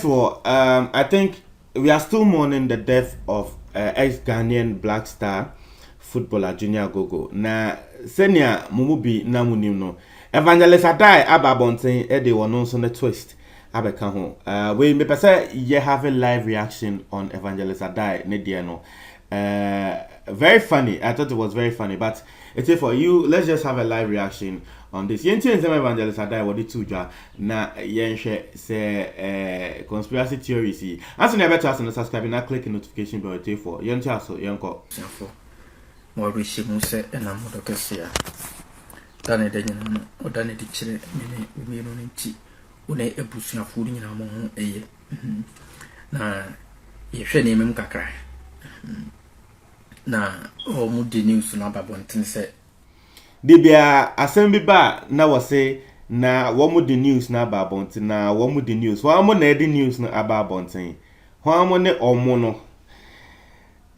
for I think we are still mourning the death of ex-Ghanaian Black Star footballer Junior Gogo. Na senior mumubi na munim no. Evangelist Adai ababonten e de wono so na twist abeka ho. We me pese ye have a live reaction on Evangelist Adai ne de no. Very funny. I thought it was very funny, but it's for you. Let's just have a live reaction on this. Yenti and some Evangelist Adai wodi tuja na yenhwe say conspiracy theories. As you never to subscribe na click the notification bell to for yenti aso yenko. Mo rishi mu se na mo dokese dane de nyina o dane di kire me no nti una ebusuafo ni nyina mo ho eye na yehwe ne mem kakra na o mu di news na babontin se dibia asem ba na wose na wo mu di news na babontin na wo mu di news wo mu na di news na ababontin ho mu ne omo no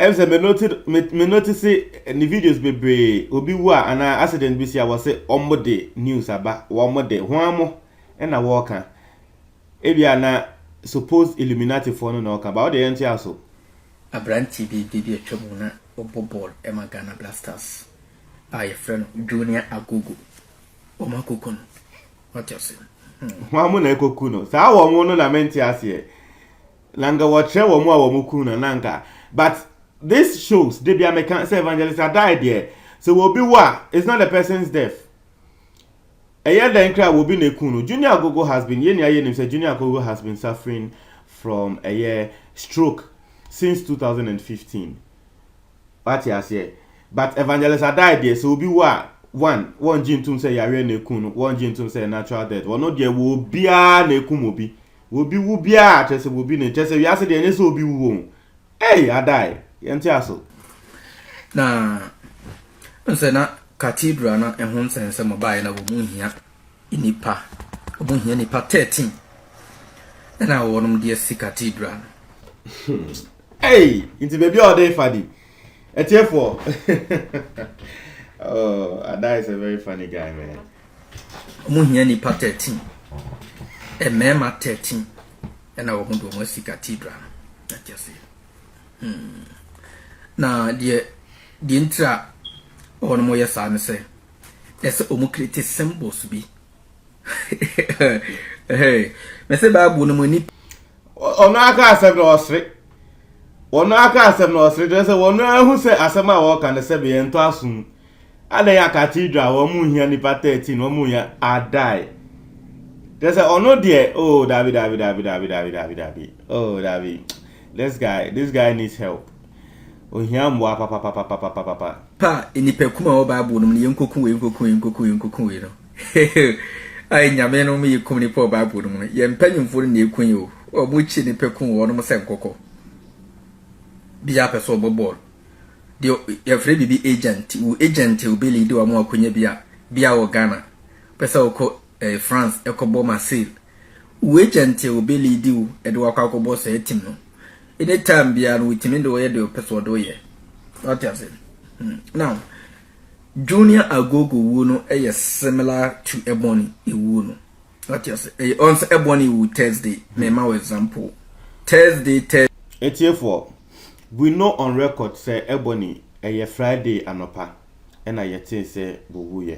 Else me notice the videos bebre obi wu ana accident bi si awose omo de news aba wo mo de ho amo e na wo ka e bia na supposed Illuminati for no ka ba o de enti aso abranti bi atwamu na obo ball e ma Ghana Blasters a friend Junior Agogo o ma kokon what you say ho amo na ekoku no sa wo mo no na menti ase langa wo tre wo mo a wo mo ku na nanka but this shows they be American say Evangelist died there. So will be what? It's not the person's death. A year then cry will be Nekunu. Junior Gogo has been Junior Gogo has been suffering from a year stroke since 2015. What you say? But Evangelist died there. So will be what? One gene to say Yare Nekunu, one gene to say natural death. One not there will be a Nekumobi. Will be a just will be ne just we ask the NS will be womb. Hey, I die. Yenti aso na nse na cathedral na ehun nse mo bae na wo mu hia inipa wo hia nipa 13 na wonum de si cathedral hey inti baby all day fadi etiefo oh Ada is a very funny guy man wo hia nipa 13 mema 13 na wo hu do mo si cathedral na just na die intra on mo yesa me say ese o mu create symbols bi hey me say Bible no ni ono aka asem no osre ono aka asem no osre de say wono ahu say asem a wo kan say be ento asun ada ya cathedral wo mu hia nipa 13 wo mu ya adai de say ono de oh David oh David this guy needs help. Oh, him wa papa. Pa inipa kuma o Bible no yenkoku we no. Ai nyame no me yekum ni pa Bible no ye mpanyimfo no ekun yo. O mu chi ni pekun wo no mo senkoko. Bia peso bobol. De ye free bibi agent u be lead wa mo akonya bia wo Ghana. Pesa wo France ekobo Marseille. U agent u be lead u e de wakwa bo say team no. Anytime bia no witimi do ye de person do ye what you say now Junior Agogo wu no similar to Ebony wu no what you say on Ebony wu Thursday me ma example Thursday for we know on record say Ebony Friday anopa and I tin say bo wu ye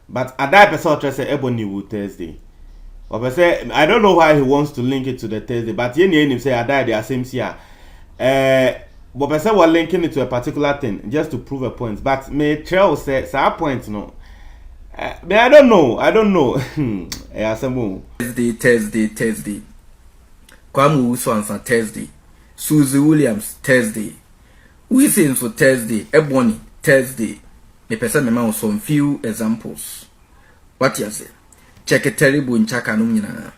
but Ada person say Ebony wu Thursday. I don't know why he wants to link it to the Thursday, but him say I died the same year. But person was linking it to a particular thing just to prove a point. But me trail say a point no. But I don't know. Thursday. Kwamu Swanson Thursday. Susie Williams Thursday. We say for Thursday. Ebony Thursday. Me person me ma some few examples. What you say? Check it terrible in chaka no nyina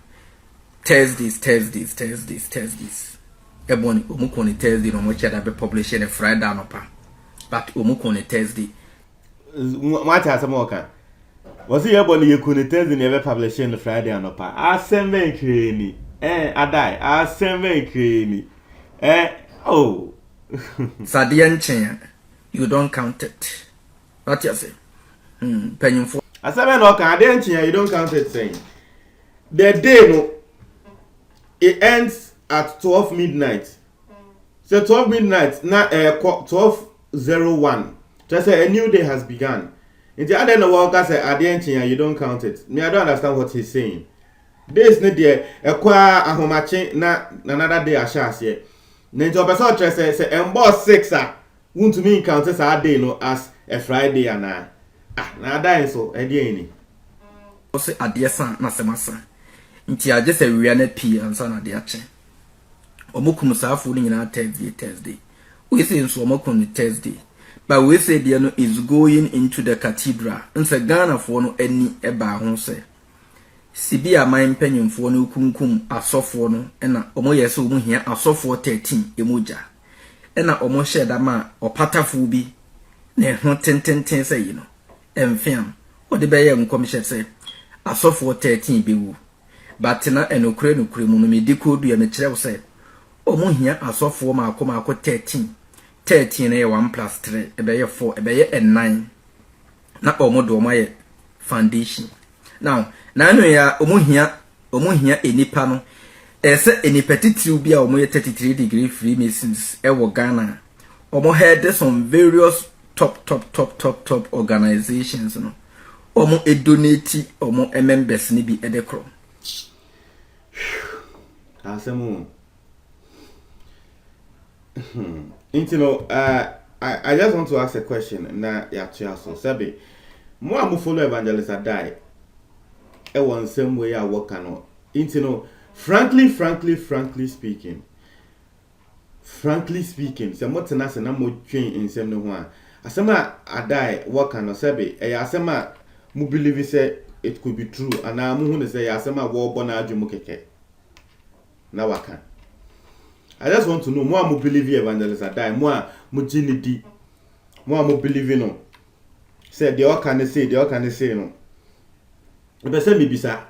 Thursdays Ebony omukoni Thursday no mo cheda be publish in Friday anopa but omukoni Thursday what has more kan was he Ebony yekuni Thursday never publish in Friday anopa asembe nkireni adai asembe nkireni oh Sadian chen you don't count it what you say penyimfo asembe no kan ade nchen you don't count it saying the day no it ends at 12 midnight. So 12 midnight, now 12:01. Just say a new day has begun. In the other worker say at the end you don't count it. Me, I don't understand what he's saying. This need there a qua ahomache na another day ashas here. Nento person say emboss 6 won't to me count as a day no as a Friday and na die so a day any. Also at the san na semasa. Nti I just a wiane p and son at the ache. Omokum safu ni na Thursday. We say nso omokum Thursday. But we say the no is going into the cathedral. Nse Ghana for no any eba ho say. Sibi aman mpanyimfo no kunkum asofo no na omo yese omo hia asofo 13 emoja. Na omo sheda ma opatafo bi na ho tententen say yi no. Emfiam. Ode be ye nkom hye asofo 13 bewu. But na enokure mu no mediko du ya me kire wo say omo hia asofo ma akoma 13 na ye 1+3 ebe ye 4 ebe ye 9 na omo do omo ye foundation. Now na no ya omo hia enipa no ese enipetitiri bi a omo ye 33 degree Freemasons e wo Ghana. Omo head some various top organizations no. Omo donate omo members ni bi edekro. Asemu. I just want to ask a question. Na ya so sabi. Mo amu follow Evangelist Adai. E won same way I work ano. Frankly speaking, se mo tena se na mo twen nsem no ho a. Asema Adai work ano sabi. E asema mu believe say it could be true. And I mu hu say asema wo bo na adwumu keke. Na waka. I just want to know more mo believe Evangelist Adai, more mo jinidi. More mo believe no. Say the all can say no. But say me bisa.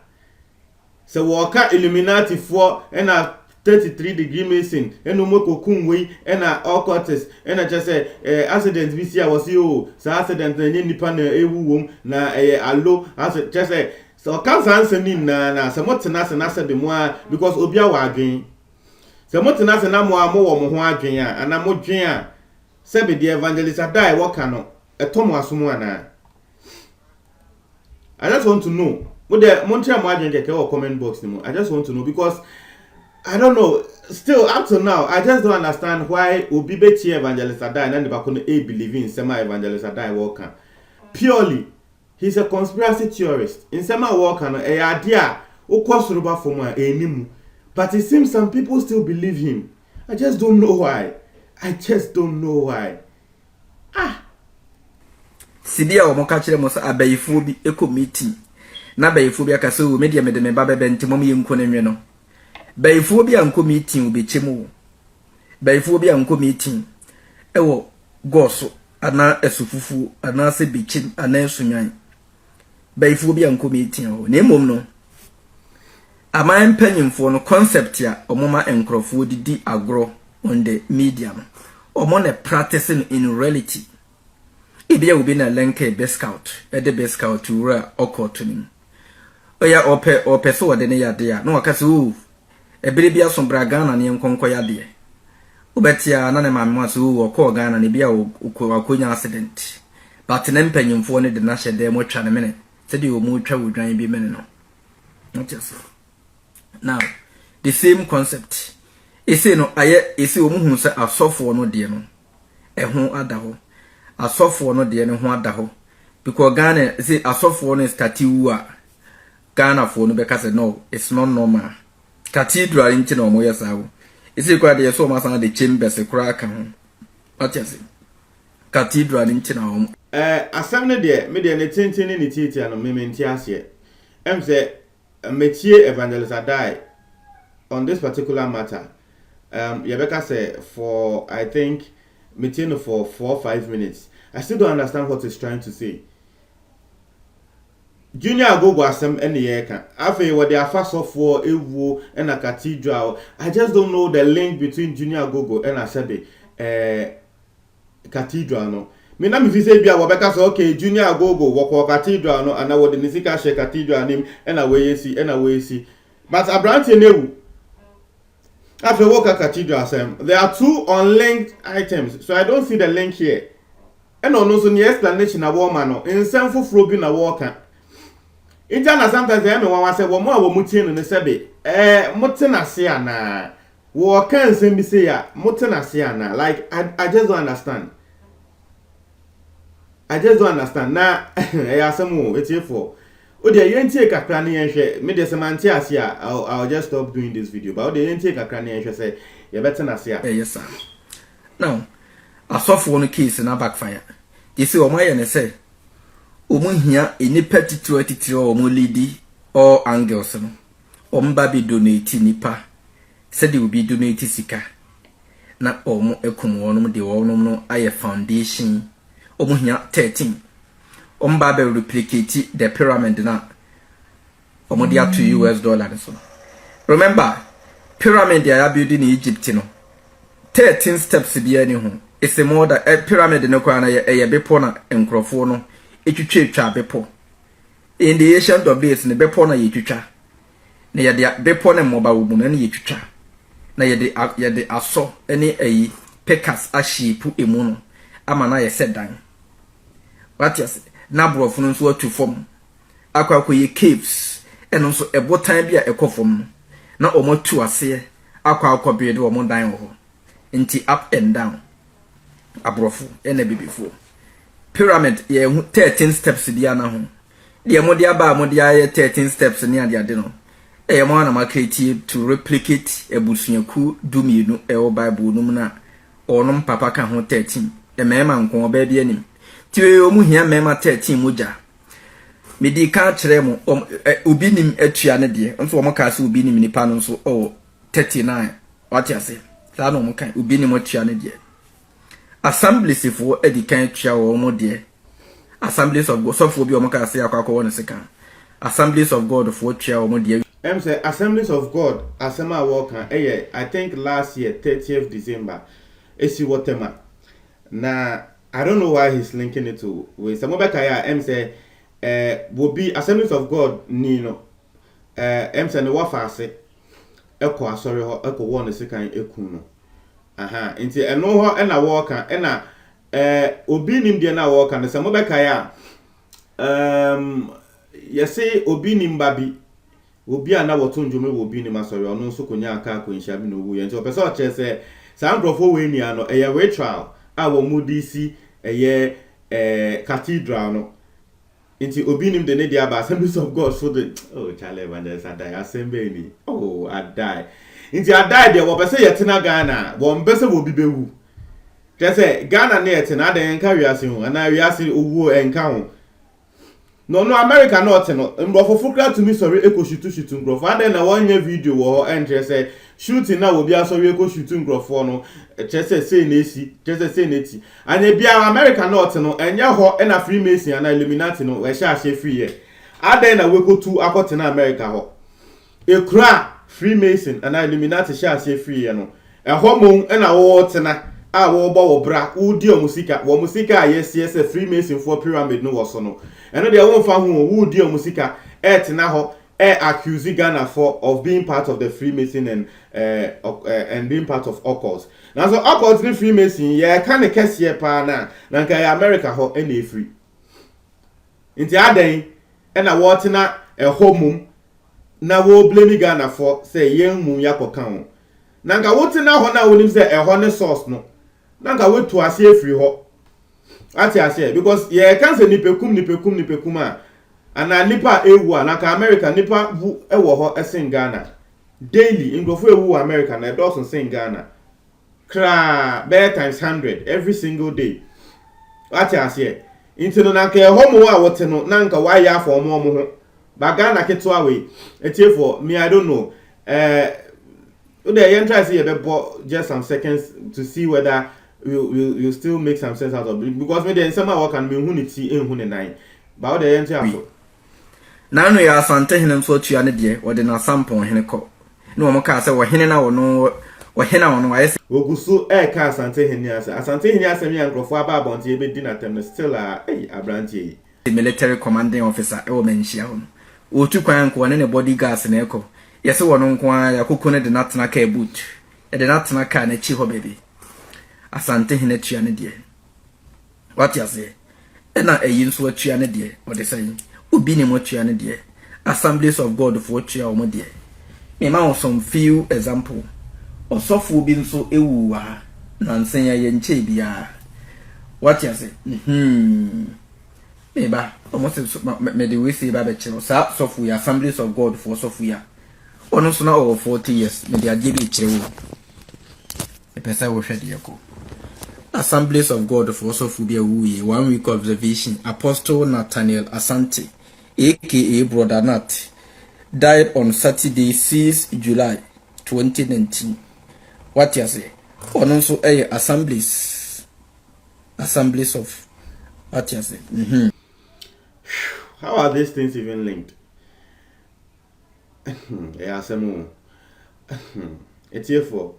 Say waka Illuminati for and a 33 degree Mason and no more kokunwe and a occultist and I just say accident we see was you so accident na nipa na ewu wom na allo as just say so can't answer ni na so mo tena se na se be mo because obi a wa adwen. Se mo tena se na mo wo mo ho adwen a ana mo dwen a se be the Evangelist Adai waka no etomo asomo ana. I just want to know. Mo de mo ntia mo adwen keke or comment box ni mo. I just want to know because I don't know. Still up to now, I just don't understand why Obi Beti Evangelist Adai and Nibakono A believe in Sema Evangelist Adai Walker. Purely, he's a conspiracy theorist. In Sema Walker, no idea Okosruba for my enimu. But it seems some people still believe him. I just don't know why. Sibia omoka kire mo sa abayifo bi eko meeting. Na abayifo bi aka so media me de me ba bebe ntimo me nko ne nwe no. Bayifo bi anko meeting obi chemu. Bayifo bi anko meeting ewo goso ana esufufu ana se bichin ana esunyan. Bayifo bi anko meeting o na emom no. Aman panyimfo no concept ya omoma enkrofo didi agro on the media no. Omo na practicing in reality. Ibia obi na lenke best scout e de best scout ura occult ni. Oya ope so wode ne yade ya no wakase o ebere bia so Ghana ne nkonko yade. Obetia na ne mamme aso wo ko Ghana ne bia akonya accident. But ne mpanyimfo ne de na hyede mo twa ne mene. Se de o mu twa wodwan bi mene no. Not just. Now, the same concept. Ese no aye ese o mu hu se asofo no de no. Eho adaho. Asofo no de ne ho adaho. Because Ghana say asofo no stati wu a Ghana for no beka say no, it's not normal. Cathedral in no mo yesawo. Ese kwa de so ma san de chambers kura ka ho. What you say? Cathedral in no. Asam ne de me de ne tenten ne titia no me menti ase. Em say metie Evangelist Adai on this particular matter. Yebeka say for I think meeting for 4 or 5 minutes. I still don't understand what he's trying to say. Junior Agogo asem ene yeka. Afi what they are fast of for ewu and a cathedral. I just don't know the link between Junior Agogo and Asebe cathedral no. Me na me fi say bia wo beka say okay Junior Agogo wo cathedral no and wo de nisika she cathedral nim and a we si. But Abrante newu After Walker Cathedral, there are 2 unlinked items, so I don't see the link here. And also the explanation of woman in some for Frobin a walker. In China, sometimes everyone say, well, more mutin in the Sabi. Mutena Siana. Walker and Sembisia, Mutena Siana. Like, I just don't understand. I just don't understand. Now, I have some more. It's here for. Oh, the yenti a crani and share. Me the semantias here. I'll just stop doing this video. But the yenti a crani and share say, you better not see. Yes, sir. Now, I saw for one case in a backfire. You see, my and say, Umun here in a petty 23 or more lady or angels. Baby donate nipa. Said he will be donated sika. Na omo ekumu de no aye foundation. Omo here 13. Baby replicate the pyramid na. Omo dia $2 so. Remember, pyramid they are building in Egypt no. 13 steps bi any ho. It's a more that a pyramid no kwa na ye bepo na enkrofo no etwetwa bepo. In the ancient of days ne bepo na ye twetwa. Na ye de bepo na moba wo mu na ye twetwa. Na ye de aso ene ayi pekas ahyepu emu no ama na ye sedan. What you say? Na brofo no so atu fom. Akwa ye caves eno so ebotan bia ekofom. Na omotu ase akwa akobie de omo dan ho. Nti up and down. Abrofo ene bibifo. Pyramid ye 13 steps dia na ho. De mo dia ba mo dia ye 13 steps ni ade no. Mo na ma create to replicate ebusuaku dumienu e Bible no na onom papa ka ho 13. E mema nko ba bia nim. Ti we omu hia mema 13 moja. Medi ka kire mo obi nim atua ne de. Nso mo ka se obi nim nipa no nso 39. What you say? Sa no mo kan obi nim atua ne de. Assemblies for edikan tua wo mo de. Assemblies of God so for bi o mo ka se akwa won seka. Assemblies of God for tua wo mo de. Say Assemblies of God Asema Walker I think last year 30th December esi wotema. Na I don't know why he's linking it to with some better say will be Assemblies of God ni no say ne wafase eko asori ho eko won sekan eku no aha nti eno ho na Walker na obi nim de na Walker no some better say obi nim babi obi ana woto ndwome wo bi ni masori ono nso konya aka akonhia bi no wu ye nti opese o che se sa nkrofo we ni ano eye ritual a wo mudisi eye cathedral no nti obi nim de ne dia ba Assemblies of God so the Charlie Evangelist adai assembly ni adai nti adai de wo pese yetena Ghana wo mbese wo bi bewu che se Ghana na yetena de enka wiase hu ana wiase owu enka hu no America not no mbofo kra to me sorry eko shoot ngrofo and na one year video wo and say shooting na obi asori eko shoot ngrofo no say na esi say na eti and e bia America not no enye ho na Freemason and Illuminati no we sha free here and na we go to akoti na America ho e kra Freemason and Illuminati sha free here no e ho mo na wo tena a wo ba wo bra udi o musika yes Freemason for pyramid no was no eno de won fa hu udi o musika tena ho accuse Ghana of being part of the Freemason and being part of occult. Now so occult ni Freemason ye kan ne kese pa na nka America ho na free nti adan na wo tena ho mum na wo blame Ghana for say yen mum yakoka ho na nka wo tena ho na wonim say ho ne source no nanga we to ase free ho ati ase because ye can say nipekum a ana nipa ewu anaka America nipa bu ewo ho esen Ghana daily ngofo ewu America na do so sen Ghana kra bear times 100 every single day ati ase into no nanka e ho mo a wote no nanka wa ya for mo ho ba Ghana keto away etie for me I don't know you try to see just some seconds to see whether you still make some sense out of it because maybe in some work and me huniti en hunen but the enter na no ya asante hene so tua ne de wo de na sample hene ko no mo ka se wo hene na wo no wo hene wo no wa ese ogusu ka asante hene ase me ankrofo aba abonte e be di na tem still abrantie military commanding officer e wo menhia ho o tu kwan ko ne bodyguards na eko yese wo no nko ya kokone de natena ka boot e de natena ka na chi ho baby asante hene tua ne de what you say na eyi nso atua ne de o de say obi ne mo tua ne de Assemblies of God for tua o mo de me ma some few example osofo bi nso ewuwa na nsen ya nche bia what you say eba almost me the we say ba be chiro sa sofo ya Assemblies of God for sofo ya ono so na over 40 years me the ade bi chiro e pesa wo hwede yako Assemblies of God for sofo bia wuye 1 week observation Apostle Nathaniel Asante aka Brother Nat died on Saturday 6 July 2019 what you say ono so Assemblies of what you say How are these things even linked? Yeah, some it's here for.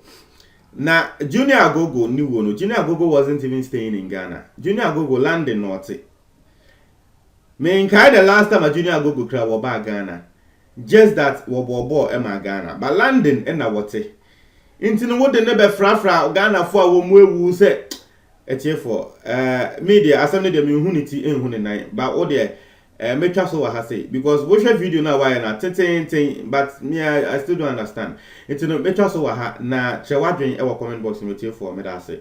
Now, Junior Agogo knew no. Junior Agogo wasn't even staying in Ghana. Junior Agogo landed north. Me the last time a Junior Agogo crowd was back Ghana. Just that wobo Emma Ghana. But London and what into the wood never fra Ghana for a woman say it's here for media assembly the immunity in Hunanai. But oh dear. Me trust what I say because watch a video now why na ten but me I still don't understand. It's no me trust what na chewadwen e comment box me for me that say.